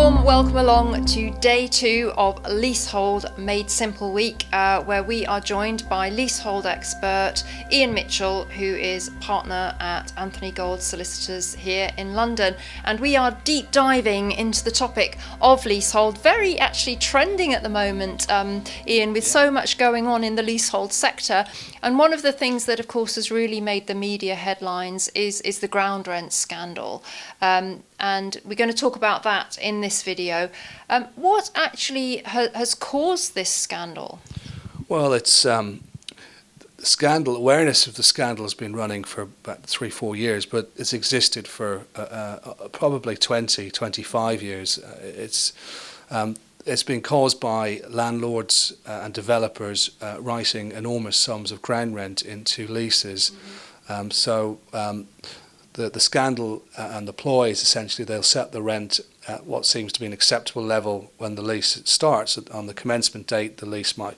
warm welcome along to day 2 of Leasehold Made Simple week, where we are joined by leasehold expert Ian Mitchell, who is partner at Anthony Gold Solicitors here in London, and we are deep diving into the topic of leasehold, very actually trending at the moment, Ian, with so much going on in the leasehold sector. And one of the things that of course has really made the media headlines is the ground rent scandal. And we're going to talk about that in this video. What actually has caused this scandal? Well, it's the scandal. Awareness of the scandal has been running for about 3-4 years, but it's existed for probably 20-25 years. It's been caused by landlords and developers writing enormous sums of ground rent into leases. The scandal and the ploy is essentially they'll set the rent at what seems to be an acceptable level when the lease starts. On the commencement date, the lease might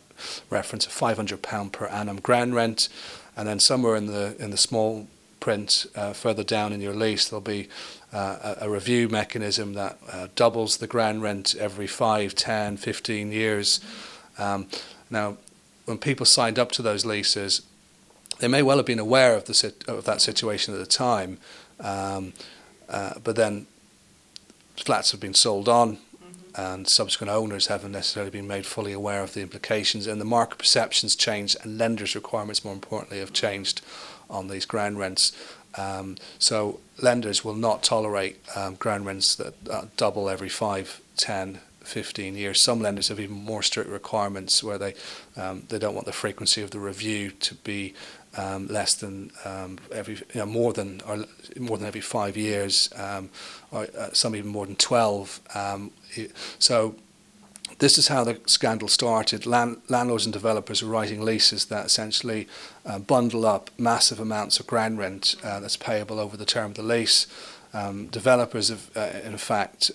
reference a £500 per annum ground rent, and then somewhere in the small print further down in your lease there'll be a review mechanism that doubles the ground rent every 5, 10, 15 years. Now, when people signed up to those leases, they may well have been aware of that situation at the time, but then flats have been sold on, and subsequent owners haven't necessarily been made fully aware of the implications, and the market perceptions changed, and lenders' requirements, more importantly, have changed on these ground rents. So lenders will not tolerate ground rents that double every 5, 10, 15 years. Some lenders have even more strict requirements where they don't want the frequency of the review to be less than more than every 5 years, or some even more than 12. So this is how the scandal started. Landlords and developers are writing leases that essentially bundle up massive amounts of ground rent that's payable over the term of the lease. Developers have, in fact,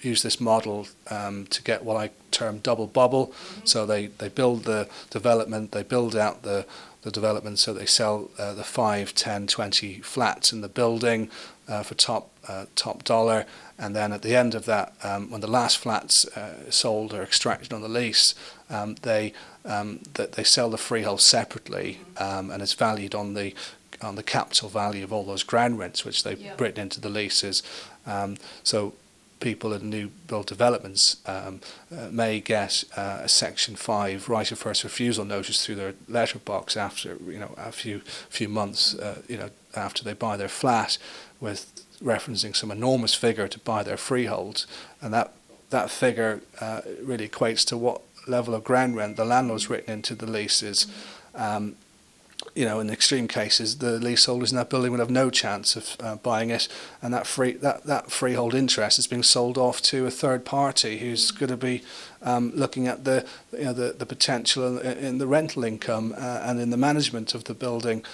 used this model to get what I term double bubble. So they build the development, they build out the development, so they sell the 5, 10, 20 flats in the building for top dollar, and then at the end of that, when the last flat's sold or extracted on the lease, they sell the freehold separately, and it's valued on the capital value of all those ground rents which they've written into the leases. So people in new build developments may get a Section 5 right of first refusal notice through their letterbox after a few months after they buy their flat, with referencing some enormous figure to buy their freehold, and that figure really equates to what level of ground rent the landlord's written into the leases. In extreme cases, the leaseholders in that building would have no chance of buying it, and that freehold interest is being sold off to a third party who's going to be looking at the potential in the rental income and in the management of the building,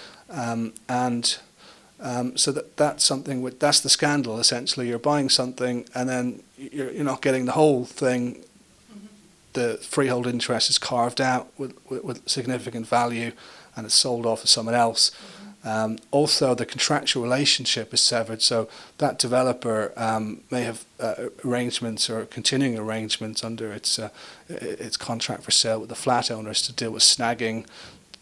so that's something. That's the scandal. Essentially, you're buying something and then you're not getting the whole thing. The freehold interest is carved out with significant value, and it's sold off to someone else. Also, the contractual relationship is severed, so that developer may have arrangements or continuing arrangements under its contract for sale with the flat owners to deal with snagging,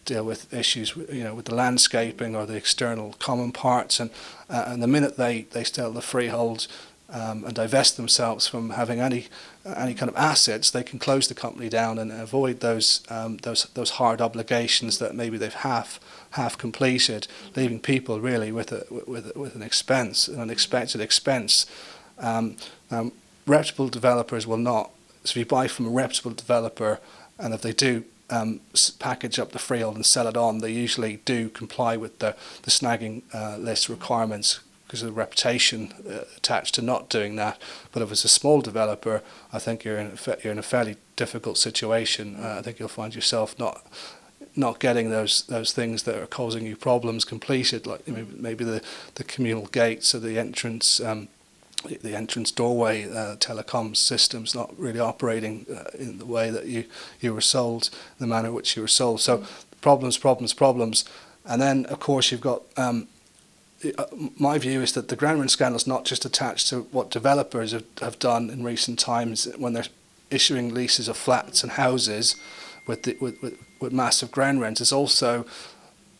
deal with issues with the landscaping or the external common parts, and the minute they sell the freehold and divest themselves from having any kind of assets, they can close the company down and avoid those hard obligations that maybe they've half completed, leaving people really with an expense, an unexpected expense. Reputable developers will not. So if you buy from a reputable developer, and if they do package up the freehold and sell it on, they usually do comply with the snagging list requirements, because of the reputation attached to not doing that. But if it's a small developer, I think you're in a fairly difficult situation. I think you'll find yourself not getting those things that are causing you problems completed, like maybe the communal gates or the entrance doorway, telecoms systems not really operating in the way that you were sold, the manner in which you were sold. So problems, and then of course you've got my view is that the ground rent scandal is not just attached to what developers have done in recent times when they're issuing leases of flats and houses with massive ground rents. It's also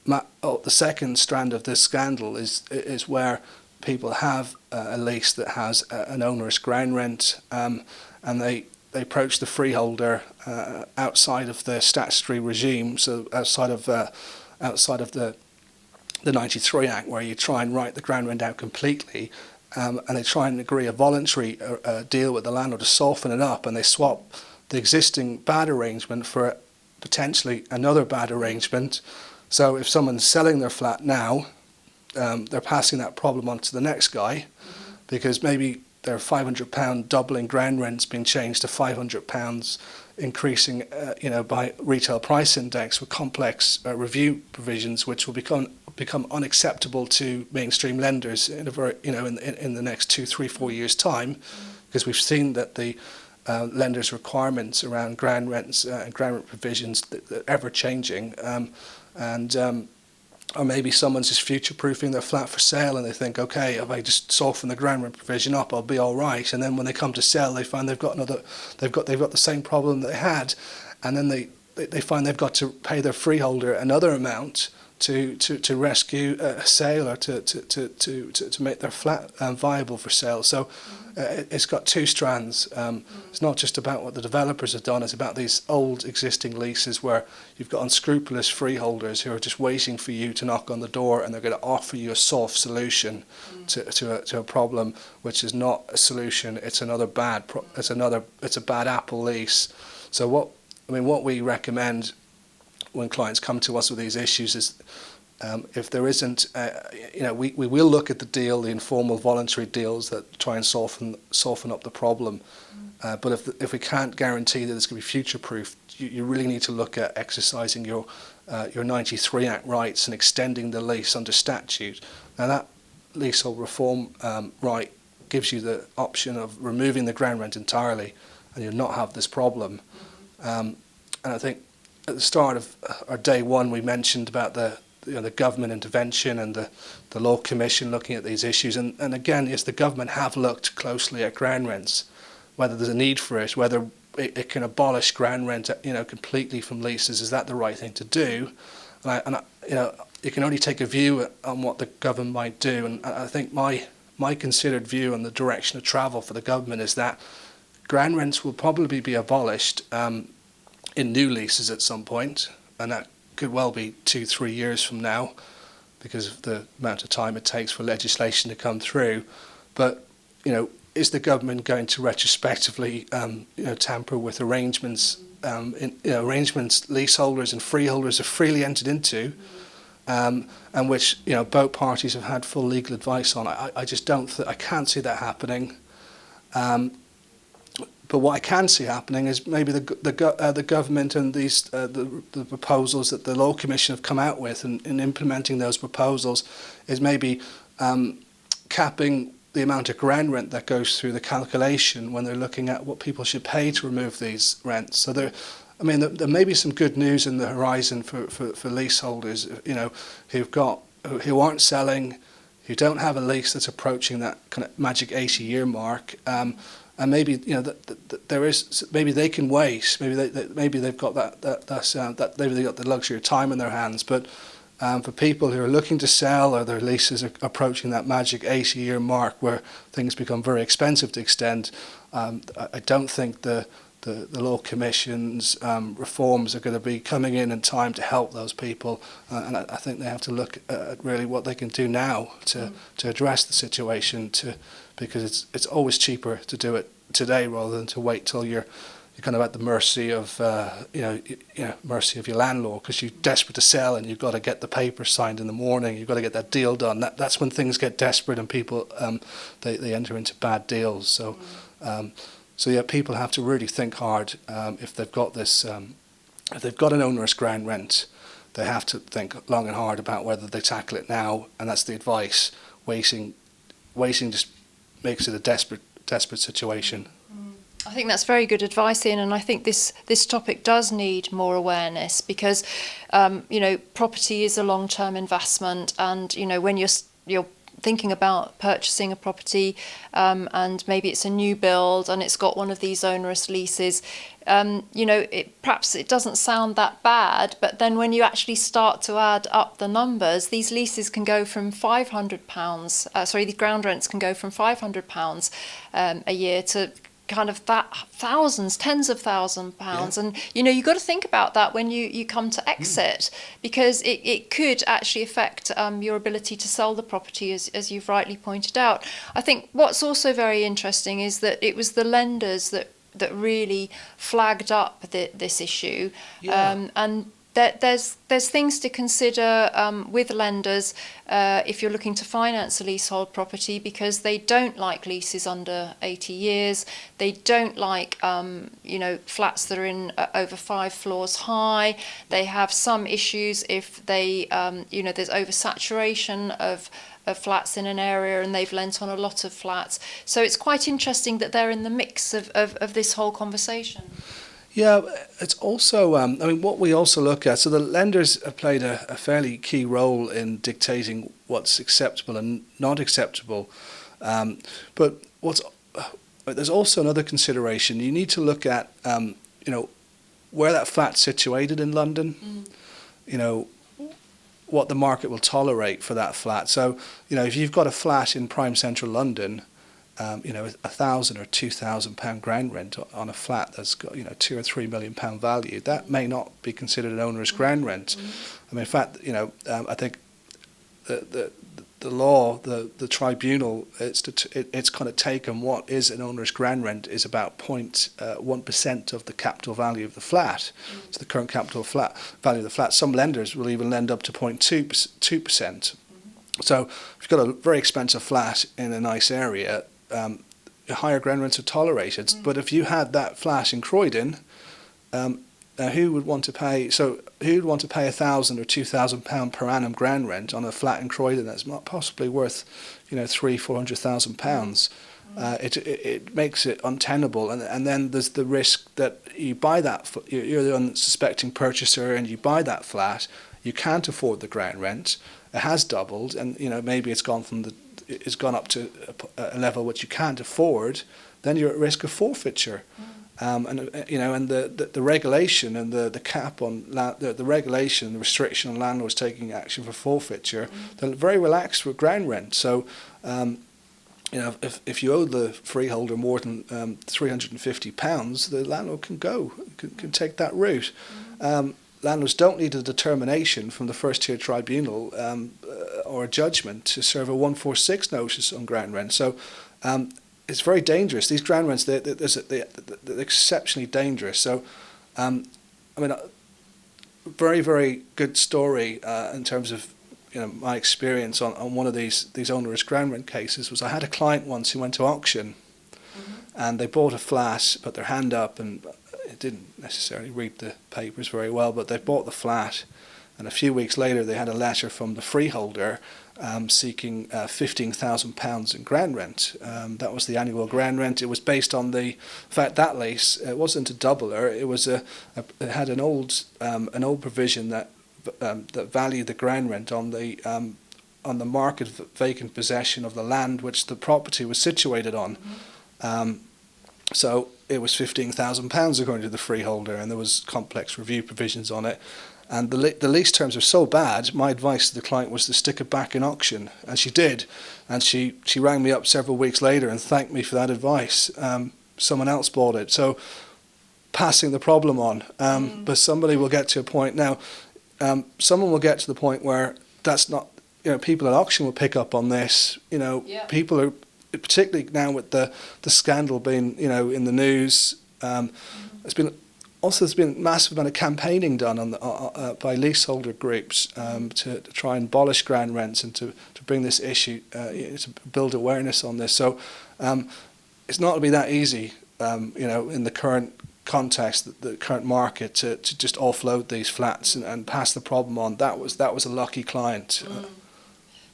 the second strand of this scandal is where people have a lease that has an onerous ground rent, and they approach the freeholder outside of the statutory regime, so outside of the 93 Act, where you try and write the ground rent out completely, and they try and agree a voluntary deal with the landlord to soften it up, and they swap the existing bad arrangement for potentially another bad arrangement. So if someone's selling their flat now, they're passing that problem on to the next guy, because maybe their £500 doubling ground rent's been changed to £500 increasing, by retail price index with complex review provisions, which will become unacceptable to mainstream lenders in in the next 2, 3, 4 years' time, because we've seen that the lenders' requirements around ground rents and ground rent provisions that are ever changing, or maybe someone's just future-proofing their flat for sale, and they think, okay, if I just soften the ground rent provision up, I'll be all right. And then when they come to sell, they find they've got the same problem that they had, and then they find they've got to pay their freeholder another amount to rescue a sale, or to make their flat viable for sale. So it's got two strands. It's not just about what the developers have done, it's about these old existing leases where you've got unscrupulous freeholders who are just waiting for you to knock on the door, and they're going to offer you a soft solution to a problem which is not a solution. It's another it's a bad apple lease. So what we recommend when clients come to us with these issues is, if there isn't, we will look at the informal voluntary deals that try and soften up the problem. But if we can't guarantee that it's going to be future-proof, you really need to look at exercising your 93 Act rights and extending the lease under statute. Now that leasehold reform right gives you the option of removing the ground rent entirely, and you'll not have this problem. And I think at the start of our day one, we mentioned about the government intervention and the Law Commission looking at these issues. And again, yes, the government have looked closely at ground rents, whether there's a need for it, whether it can abolish ground rent, completely from leases. Is that the right thing to do? And you can only take a view on what the government might do. And I think my considered view on the direction of travel for the government is that ground rents will probably be abolished in new leases at some point, and that could well be 2-3 years from now, because of the amount of time it takes for legislation to come through. But is the government going to retrospectively tamper with arrangements leaseholders and freeholders have freely entered into, and which both parties have had full legal advice on? I just I can't see that happening. But what I can see happening is maybe the government and the proposals that the Law Commission have come out with, and in implementing those proposals, is maybe capping the amount of ground rent that goes through the calculation when they're looking at what people should pay to remove these rents. So there may be some good news in the horizon for leaseholders, who aren't selling, who don't have a lease that's approaching that kind of magic 80-year mark. And maybe maybe they can wait. Maybe they've got maybe they've got the luxury of time in their hands. But for people who are looking to sell, or their leases are approaching that magic 80-year mark where things become very expensive to extend, I don't think the Law Commission's reforms are going to be coming in time to help those people. And I think they have to look at really what they can do now to address the situation, because it's always cheaper to do it today rather than to wait till you're kind of at the mercy of mercy of your landlord, because you're desperate to sell and you've got to get the paper signed in the morning. You've got to get that deal done. That's when things get desperate and people they enter into bad deals. So people have to really think hard if they've got this if they've got an onerous ground rent. They have to think long and hard about whether they tackle it now, and that's the advice. Waiting just makes it a desperate situation. I think that's very good advice, Ian, and I think this topic does need more awareness, because property is a long-term investment, and when you're thinking about purchasing a property, and maybe it's a new build and it's got one of these onerous leases, perhaps it doesn't sound that bad, but then when you actually start to add up the numbers, these leases can go from £500, the ground rents can go from £500 a year to kind of thousands, tens of £1,000s. And you've got to think about that when you come to exit, because it could actually affect your ability to sell the property, as you've rightly pointed out. I think what's also very interesting is that it was the lenders that really flagged up this issue, and there's things to consider with lenders if you're looking to finance a leasehold property, because they don't like leases under 80 years. They don't like flats that are in over 5 floors high. They have some issues if they there's oversaturation of flats in an area and they've lent on a lot of flats. So it's quite interesting that they're in the mix of this whole conversation. Yeah, it's also, what we also look at, so the lenders have played a fairly key role in dictating what's acceptable and not acceptable. But there's also another consideration. You need to look at, where that flat's situated in London, what the market will tolerate for that flat. So, if you've got a flat in prime central London, £1,000 or £2,000 ground rent on a flat that's got £2 or £3 million value, that may not be considered an onerous ground rent. I mean, in fact, I think the law, the tribunal, it's kind of taken what is an onerous ground rent is about 0.1% of the capital value of the flat. So the current capital value of the flat. Some lenders will even lend up to 0.2%. So if you've got a very expensive flat in a nice area, higher ground rents are tolerated. But if you had that flat in Croydon, who would want to pay? So who would want to pay £1,000 or £2,000 per annum ground rent on a flat in Croydon that's not possibly worth, £300,000-400,000? It makes it untenable, and then there's the risk that you buy that. You're the unsuspecting purchaser, and you buy that flat. You can't afford the ground rent. It has doubled, and maybe it's gone up to a level which you can't afford. Then you're at risk of forfeiture, and the regulation and the cap on the regulation, the restriction on landlords taking action for forfeiture, they're very relaxed with ground rent. So, if you owe the freeholder more than £350, the landlord can take that route. Landlords don't need a determination from the first tier tribunal or a judgment to serve a 146 notice on ground rent. So it's very dangerous. These ground rents, they're exceptionally dangerous. So, very, very good story in terms of my experience on one of these onerous ground rent cases was I had a client once who went to auction, and they bought a flat, put their hand up, and it didn't necessarily read the papers very well, but they bought the flat, and a few weeks later they had a letter from the freeholder seeking £15,000 in ground rent. That was the annual ground rent. It was based on the fact that lease. It wasn't a doubler. It was it had an old provision that valued the ground rent on the market vacant possession of the land which the property was situated on. So it was £15,000 according to the freeholder, and there was complex review provisions on it. And the lease terms are so bad, my advice to the client was to stick it back in auction, and she did. And she rang me up several weeks later and thanked me for that advice. Someone else bought it. So passing the problem on. But somebody will get to a point now, someone will get to the point where that's not, people at auction will pick up on this. People are, particularly now with the scandal being, in the news, there's been a massive amount of campaigning done on by leaseholder groups to try and abolish ground rents and to bring this issue, to build awareness on this. So it's not going to be that easy, in the current context, the current market, to just offload these flats and pass the problem on. That was a lucky client.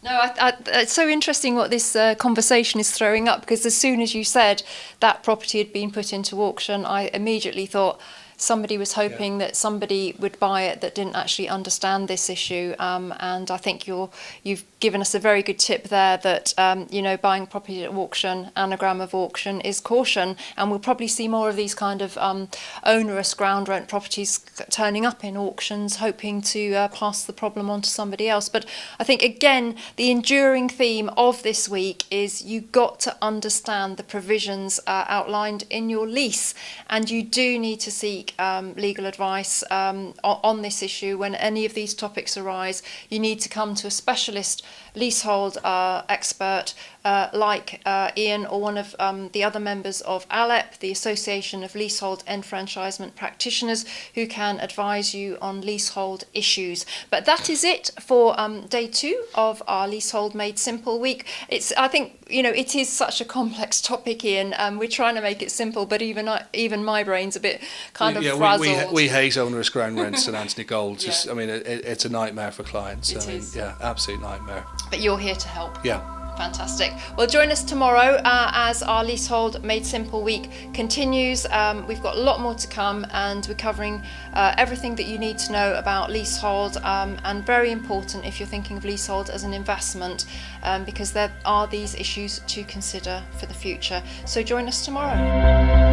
No, it's so interesting what this conversation is throwing up, because as soon as you said that property had been put into auction, I immediately thought, somebody was hoping that somebody would buy it that didn't actually understand this issue, and I think you've given us a very good tip there that buying property at auction, anagram of auction, is caution, and we'll probably see more of these kind of onerous ground rent properties turning up in auctions, hoping to pass the problem on to somebody else. But I think again the enduring theme of this week is you got to understand the provisions outlined in your lease, and you do need to seek legal advice on this issue. When any of these topics arise, you need to come to a specialist leasehold expert like Ian or one of the other members of ALEP, the Association of Leasehold Enfranchisement Practitioners, who can advise you on leasehold issues. But that is it for day 2 of our Leasehold Made Simple week. I think it is such a complex topic, Ian. We're trying to make it simple, but even my brain's a bit kind of frazzled. We hate onerous ground rents at Anthony Gold. I mean, it's a nightmare for clients. It is. Yeah, absolute nightmare. But you're here to help. Yeah. Fantastic. Well, join us tomorrow as our Leasehold Made Simple week continues. We've got a lot more to come, and we're covering everything that you need to know about leasehold, and very important if you're thinking of leasehold as an investment, because there are these issues to consider for the future. So join us tomorrow.